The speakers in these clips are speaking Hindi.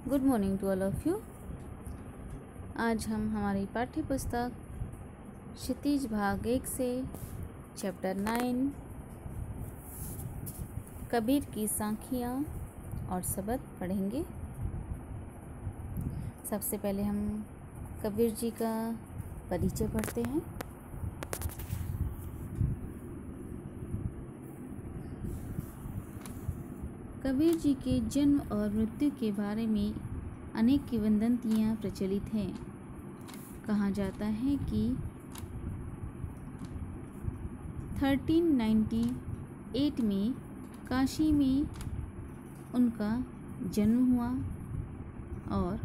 Good morning to all of you. आज हम हमारी पाठ्य पुस्तक क्षितिज भाग 1 से चैप्टर 9 कबीर की साखियाँ और सबद पढ़ेंगे। सबसे पहले हम कबीर जी का परिचय पढ़ते हैं। कबीर जी के जन्म और मृत्यु के बारे में अनेक किंवदंतियाँ प्रचलित हैं। कहा जाता है कि 1398 में काशी में उनका जन्म हुआ और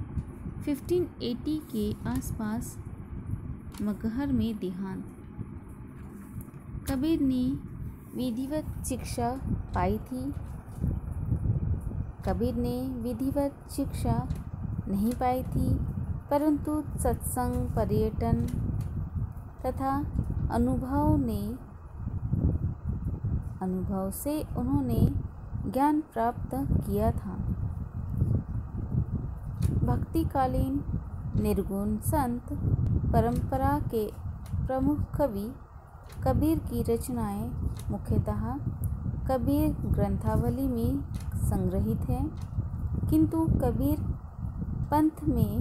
1580 के आसपास मगहर में देहांत। कबीर ने विधिवत शिक्षा पाई थी। कबीर ने विधिवत शिक्षा नहीं पाई थी, परंतु सत्संग, पर्यटन तथा अनुभव से उन्होंने ज्ञान प्राप्त किया था। भक्तिकालीन निर्गुण संत परंपरा के प्रमुख कवि कबीर की रचनाएं मुख्यतः कबीर ग्रंथावली में संग्रहित है, किंतु कबीर पंथ में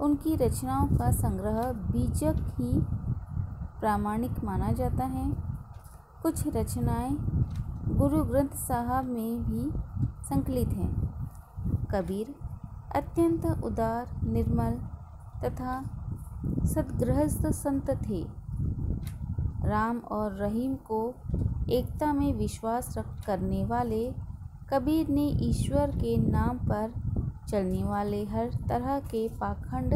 उनकी रचनाओं का संग्रह बीजक ही प्रामाणिक माना जाता है। कुछ रचनाएं गुरु ग्रंथ साहब में भी संकलित हैं। कबीर अत्यंत उदार, निर्मल तथा सद्गृहस्थ संत थे। राम और रहीम को एकता में विश्वास करने वाले कबीर ने ईश्वर के नाम पर चलने वाले हर तरह के पाखंड,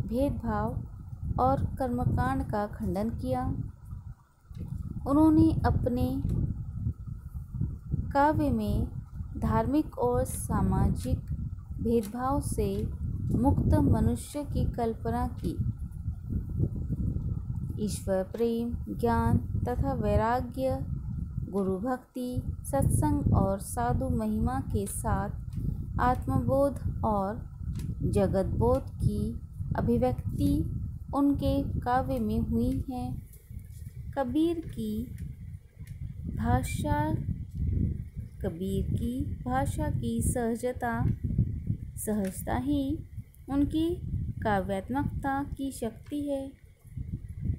भेदभाव और कर्मकांड का खंडन किया। उन्होंने अपने काव्य में धार्मिक और सामाजिक भेदभाव से मुक्त मनुष्य की कल्पना की। ईश्वर प्रेम, ज्ञान तथा वैराग्य, गुरु भक्ति, सत्संग और साधु महिमा के साथ आत्मबोध और जगतबोध की अभिव्यक्ति उनके काव्य में हुई है। कबीर की भाषा की सहजता ही उनकी काव्यात्मकता की शक्ति है।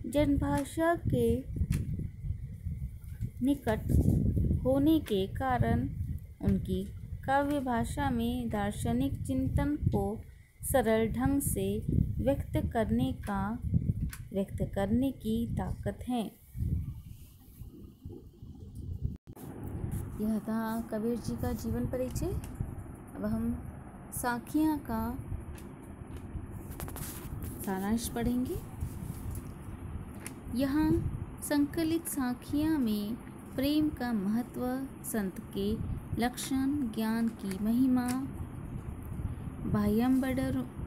जनभाषा के निकट होने के कारण उनकी काव्य भाषा में दार्शनिक चिंतन को सरल ढंग से व्यक्त करने की ताकत है। यह था कबीर जी का जीवन परिचय। अब हम साखियाँ का सारांश पढ़ेंगे। यहाँ संकलित साखियाँ में प्रेम का महत्व, संत के लक्षण, ज्ञान की महिमा,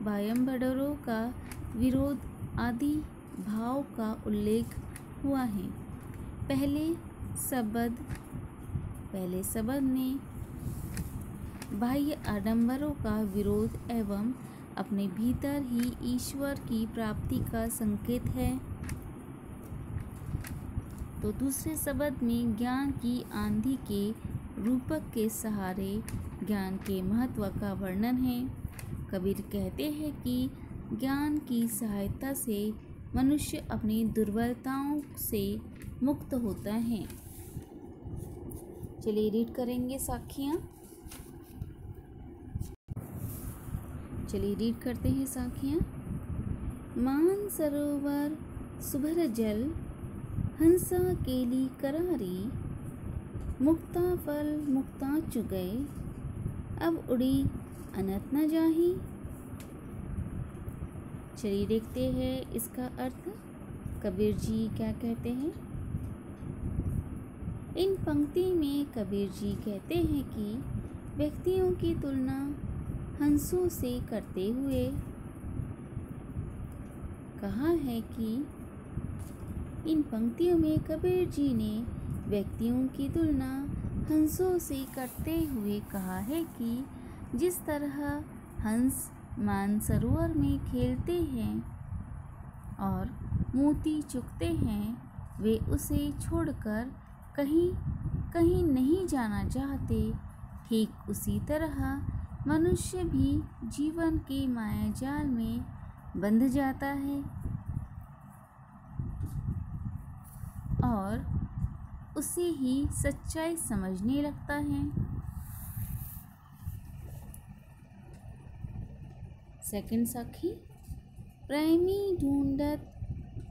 बायम्बडरों का विरोध आदि भाव का उल्लेख हुआ है। पहले सबद में बाह्य आडंबरों का विरोध एवं अपने भीतर ही ईश्वर की प्राप्ति का संकेत है, तो दूसरे शब्द में ज्ञान की आंधी के रूपक के सहारे ज्ञान के महत्व का वर्णन है। कबीर कहते हैं कि ज्ञान की सहायता से मनुष्य अपनी दुर्बलताओं से मुक्त होता है। चलिए रीड करेंगे साखियाँ। चलिए रीड करते हैं साखियाँ। मान सरोवर सुभर जल, हंसा केली करारी, मुक्ता फल मुक्ता चुगए, अब उड़ी अनत न जाही। चलिए देखते हैं इसका अर्थ। कबीर जी क्या कहते हैं। इन पंक्ति में कबीर जी कहते हैं कि व्यक्तियों की तुलना हंसों से करते हुए कहा है कि इन पंक्तियों में कबीर जी ने व्यक्तियों की तुलना हंसों से करते हुए कहा है कि जिस तरह हंस मानसरोवर में खेलते हैं और मोती चुगते हैं, वे उसे छोड़कर कहीं कहीं नहीं जाना चाहते, ठीक उसी तरह मनुष्य भी जीवन के मायाजाल में बंध जाता है और उसे ही सच्चाई समझने लगता है। सेकंड साखी। प्रेमी ढूंढत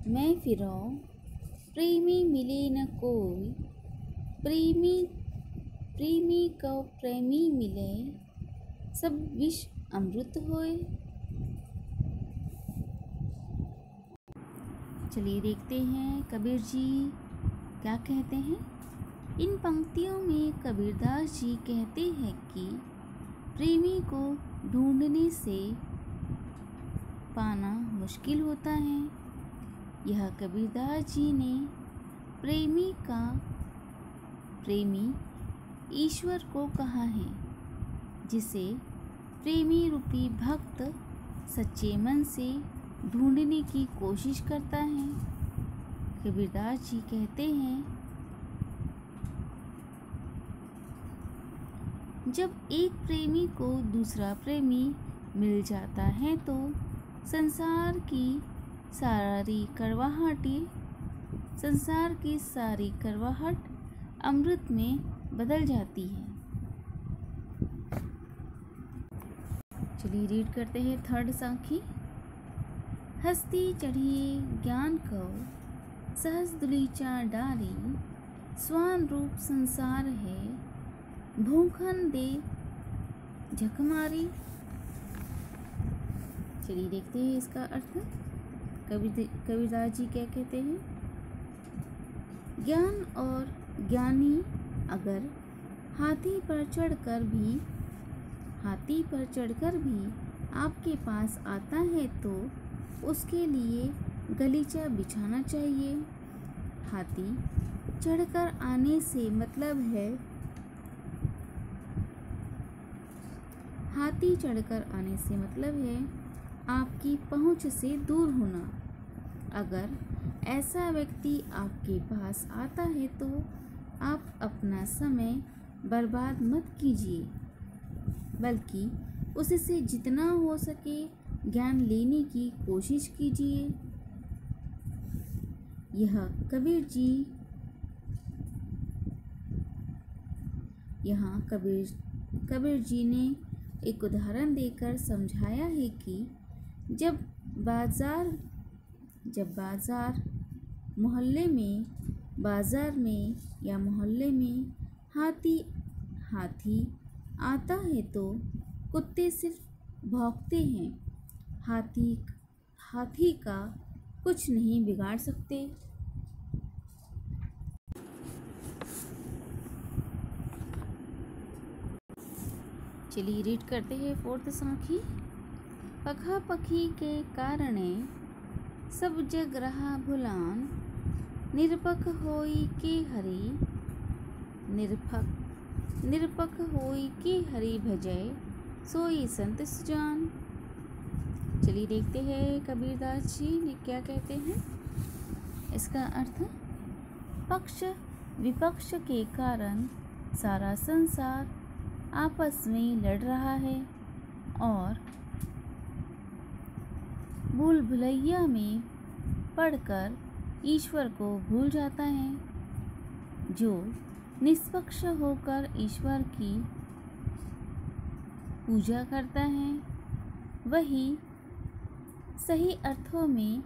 मैं फिरो, प्रेमी मिले न कोई, प्रेमी को प्रेमी मिले, सब विष अमृत होए। चलिए देखते हैं कबीर जी क्या कहते हैं। इन पंक्तियों में कबीरदास जी कहते हैं कि प्रेमी को ढूंढने से पाना मुश्किल होता है। यह कबीरदास जी ने प्रेमी ईश्वर को कहा है, जिसे प्रेमी रूपी भक्त सच्चे मन से ढूंढने की कोशिश करता है। कबीरदास जी कहते हैं, जब एक प्रेमी को दूसरा प्रेमी मिल जाता है तो संसार की सारी करवाहट अमृत में बदल जाती है। चलिए रीड करते हैं थर्ड साखी। हस्ती चढ़िए ज्ञान को सहज दुलीचा डारी, स्वान रूप संसार है भूखन दे झकमारी। चलिए देखते हैं इसका अर्थ। कबीरदास जी क्या कहते हैं। ज्ञान और ज्ञानी अगर हाथी पर चढ़कर भी आपके पास आता है तो उसके लिए गलीचा बिछाना चाहिए। हाथी चढ़कर आने से मतलब है आपकी पहुंच से दूर होना। अगर ऐसा व्यक्ति आपके पास आता है तो आप अपना समय बर्बाद मत कीजिए, बल्कि उससे जितना हो सके ज्ञान लेने की कोशिश कीजिए। कबीर जी ने एक उदाहरण देकर समझाया है कि जब बाजार मोहल्ले में हाथी आता है तो कुत्ते सिर्फ भौंकते हैं, हाथी का कुछ नहीं बिगाड़ सकते। चलिए रीड करते हैं फोर्थ साखी। पखा पखी के कारणे सब जग रहा भुलान, निरपख होई के हरि भजय, सोई संत सुजान। चलिए देखते हैं कबीरदास जी ने क्या कहते हैं। इसका अर्थ, पक्ष विपक्ष के कारण सारा संसार आपस में लड़ रहा है और भूल भुलैया में पड़कर ईश्वर को भूल जाता है। जो निष्पक्ष होकर ईश्वर की पूजा करता है, वही सही अर्थों में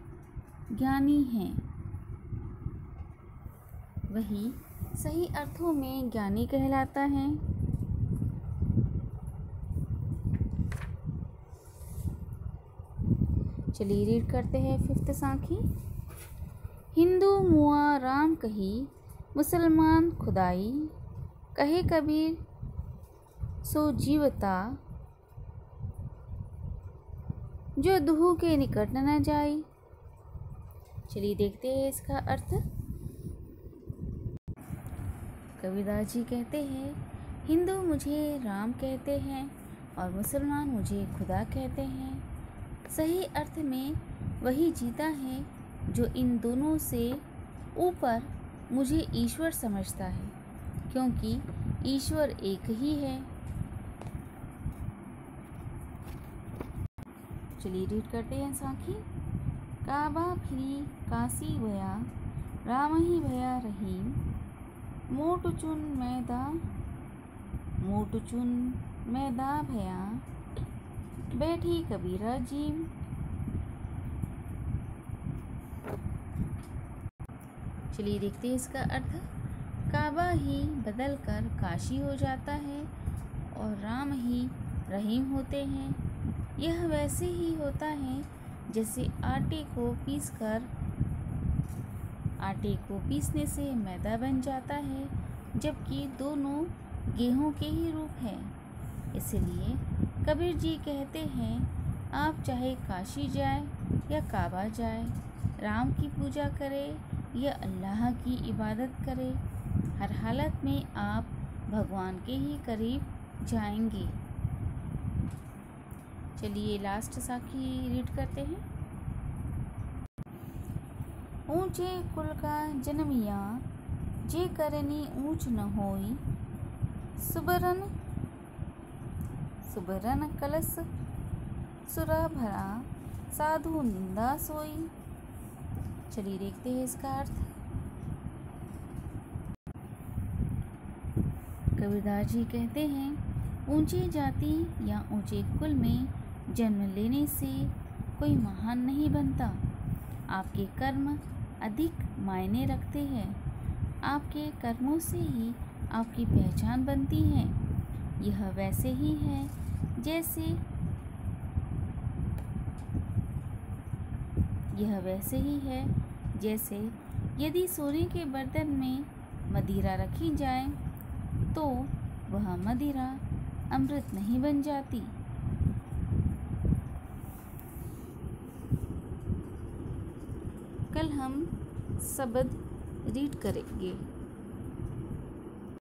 ज्ञानी कहलाता है। चलिए रीड करते हैं फिफ्थ साखी। हिंदू मुआ राम कही, मुसलमान खुदाई, कहे कबीर सो जीवता, जो दुहू के निकट न जाए। चलिए देखते हैं इसका अर्थ। कबीरदास जी कहते हैं, हिंदू मुझे राम कहते हैं, और मुसलमान मुझे खुदा कहते हैं। सही अर्थ में वही जीता है जो इन दोनों से ऊपर मुझे ईश्वर समझता है, क्योंकि ईश्वर एक ही है। चलिए रीड करते हैं साखी। काबा फिरी काशी भया, राम ही भया रहीम। मोट चुन मैदा भया, बैठी कबीरा जीम। चलिए देखते हैं इसका अर्थ। काबा ही बदल कर काशी हो जाता है और राम ही रहीम होते हैं। यह वैसे ही होता है जैसे आटे को पीसने से मैदा बन जाता है, जबकि दोनों गेहूं के ही रूप हैं। इसलिए कबीर जी कहते हैं, आप चाहे काशी जाए या काबा जाए, राम की पूजा करें या अल्लाह की इबादत करें, हर हालत में आप भगवान के ही करीब जाएंगे। चलिए लास्ट साखी रीड करते हैं। ऊंचे कुल का जन्मिया, जे करनी ऊंच न होई। सुबरन कलश सुरा भरा, साधु निंदा सोई। चलिए देखते हैं इसका अर्थ। कबीरदास जी कहते हैं, ऊंची जाति या ऊंचे कुल में जन्म लेने से कोई महान नहीं बनता। आपके कर्म अधिक मायने रखते हैं। आपके कर्मों से ही आपकी पहचान बनती है। यह वैसे ही है जैसे यदि सोने के बर्तन में मदिरा रखी जाए तो वह मदिरा अमृत नहीं बन जाती। कल हम शब्द रीड करेंगे।